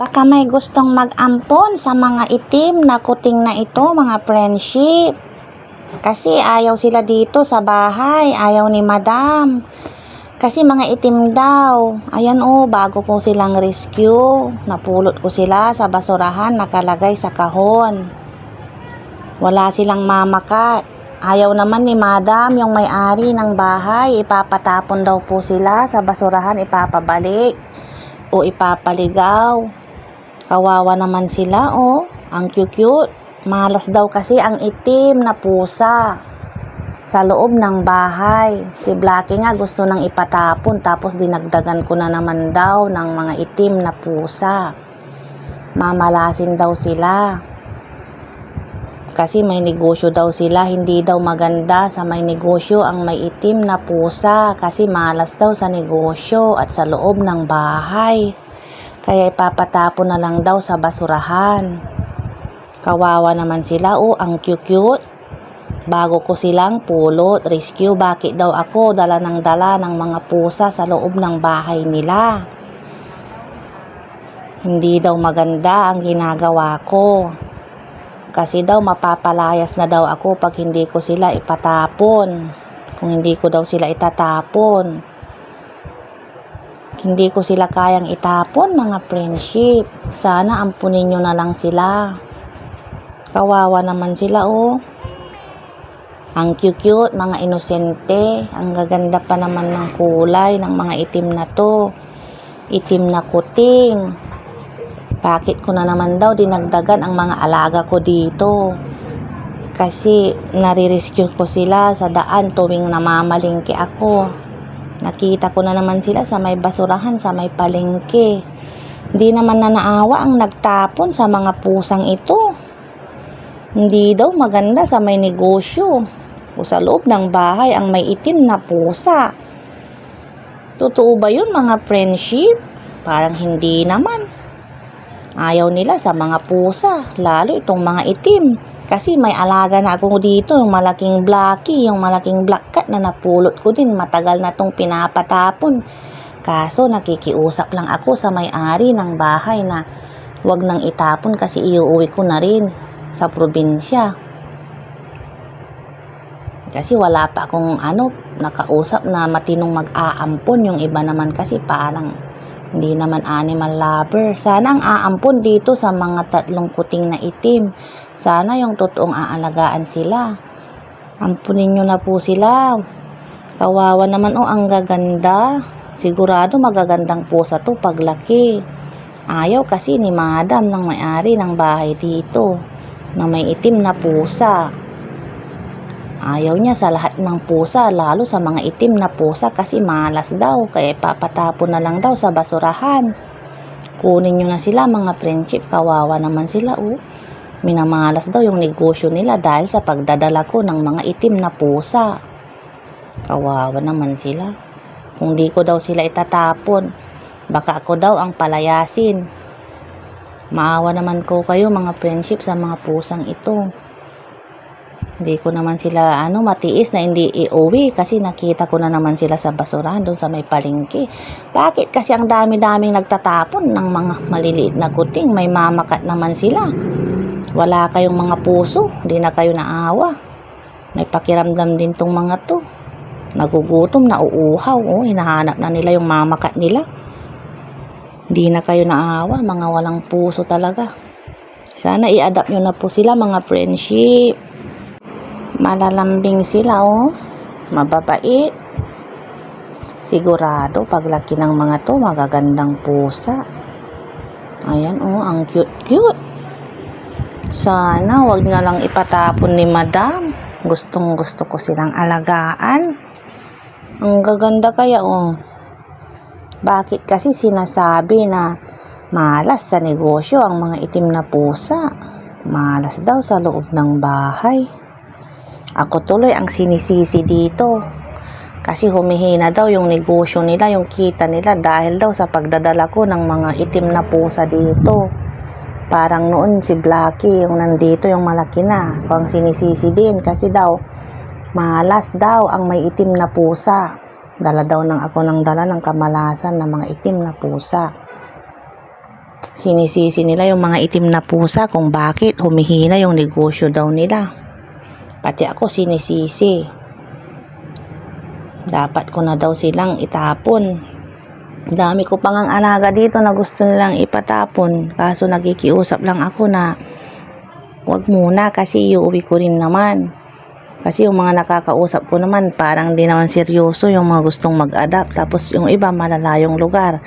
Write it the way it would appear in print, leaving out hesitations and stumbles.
Baka may gustong mag-ampon sa mga itim na kuting na ito, mga friendship. Kasi ayaw sila dito sa bahay, ayaw ni madam. Kasi mga itim daw. Ayan bago ko silang rescue, napulot ko sila sa basurahan, nakalagay sa kahon. Wala silang mamakat. Ayaw naman ni madam, yung may-ari ng bahay, ipapatapon daw po sila sa basurahan, ipapabalik o ipapaligaw. Kawawa naman sila, ang cute. Malas daw kasi ang itim na pusa sa loob ng bahay. Si Blackie nga gusto nang ipatapon, tapos dinagdagan ko na naman daw ng mga itim na pusa. Mamalasin daw sila. Kasi may negosyo daw sila, hindi daw maganda sa may negosyo ang may itim na pusa kasi malas daw sa negosyo at sa loob ng bahay. Kaya ipapatapon na lang daw sa basurahan. Kawawa naman sila, ang cute. Bago ko silang pulot, rescue, bakit daw ako dala ng mga pusa sa loob ng bahay nila? Hindi daw maganda ang ginagawa ko. Kasi daw mapapalayas na daw ako pag hindi ko sila ipatapon. Kung hindi ko daw sila itatapon. Hindi ko sila kayang itapon, mga friendship. Sana ampunin nyo na lang sila. Kawawa naman sila, Ang cute, mga inosente. Ang gaganda pa naman ng kulay ng mga itim na to. Itim na kuting. Bakit ko na naman daw dinagdagan ang mga alaga ko dito? Kasi nare-rescue ko sila sa daan tuwing namamalingki ako. Nakita ko na naman sila sa may basurahan, sa may palengke. Hindi naman na naawa ang nagtapon sa mga pusang ito. Hindi daw maganda sa may negosyo o sa loob ng bahay ang may itim na pusa. Totoo ba yun, mga friendship? Parang hindi naman. Ayaw nila sa mga pusa, lalo itong mga itim. Kasi may alaga na ako dito, yung malaking Blackie, yung malaking black cat na napulot ko din. Matagal na tong pinapatapon. Kaso nakikiusap lang ako sa may-ari ng bahay na wag nang itapon kasi iuwi ko na rin sa probinsya. Kasi wala pa akong nakausap na matinong mag-aampon. Yung iba naman kasi parang hindi naman animal lover. Sana ang aampon dito sa mga 3 kuting na itim. Sana yung totoong aalagaan sila. Ampunin nyo na po sila. Kawawa naman, ang gaganda. Sigurado magagandang pusa to paglaki. Ayaw kasi ni madam ng may-ari ng bahay dito na may itim na pusa. Ayaw niya sa lahat ng pusa, lalo sa mga itim na pusa kasi malas daw. Kaya papatapon na lang daw sa basurahan. Kunin nyo na sila, mga friendship. Kawawa naman sila, Minamalas daw yung negosyo nila dahil sa pagdadala ko ng mga itim na pusa. Kawawa naman sila. Kung di ko daw sila itatapon, baka ako daw ang palayasin. Maawa naman ko kayo, mga friendship, sa mga pusang ito. Hindi ko naman sila matiis na hindi iuwi kasi nakita ko na naman sila sa basurahan doon sa may palengke. Bakit kasi ang dami-daming nagtatapon ng mga maliliit na kuting? May mamakat naman sila. Wala kayong mga puso, hindi na kayo naawa. May pakiramdam din tong mga to. Nagugutom, nauuhaw, hinahanap na nila yung mamakat nila. Hindi na kayo naawa, mga walang puso talaga. Sana i-adapt nyo na po sila, mga friendship. Malalambing sila, mababait. Sigurado paglaki ng mga to magagandang pusa. Ayan, ang cute. Sana wag na lang ipatapon ni madam. Gustong gusto ko silang alagaan. Ang gaganda kaya, Bakit kasi sinasabi na malas sa negosyo ang mga itim na pusa? Malas daw sa loob ng bahay. Ako tuloy ang sinisisi dito. Kasi humihina daw yung negosyo nila, yung kita nila dahil daw sa pagdadala ko ng mga itim na pusa dito. Parang noon si Blackie, yung nandito, yung malaki na. Ako ang sinisisi din kasi daw malas daw ang may itim na pusa. Dala daw ako ng kamalasan ng mga itim na pusa. Sinisisi nila yung mga itim na pusa kung bakit humihina yung negosyo daw nila. Pati ako sinisisi. Dapat ko na daw silang itapon. Dami ko pang ang alaga dito na gusto nilang ipatapon. Kaso nakikiusap lang ako na wag muna kasi iuwi ko rin naman. Kasi yung mga nakakausap ko naman parang di naman seryoso yung mga gustong mag-adapt. Tapos yung iba malalayong lugar.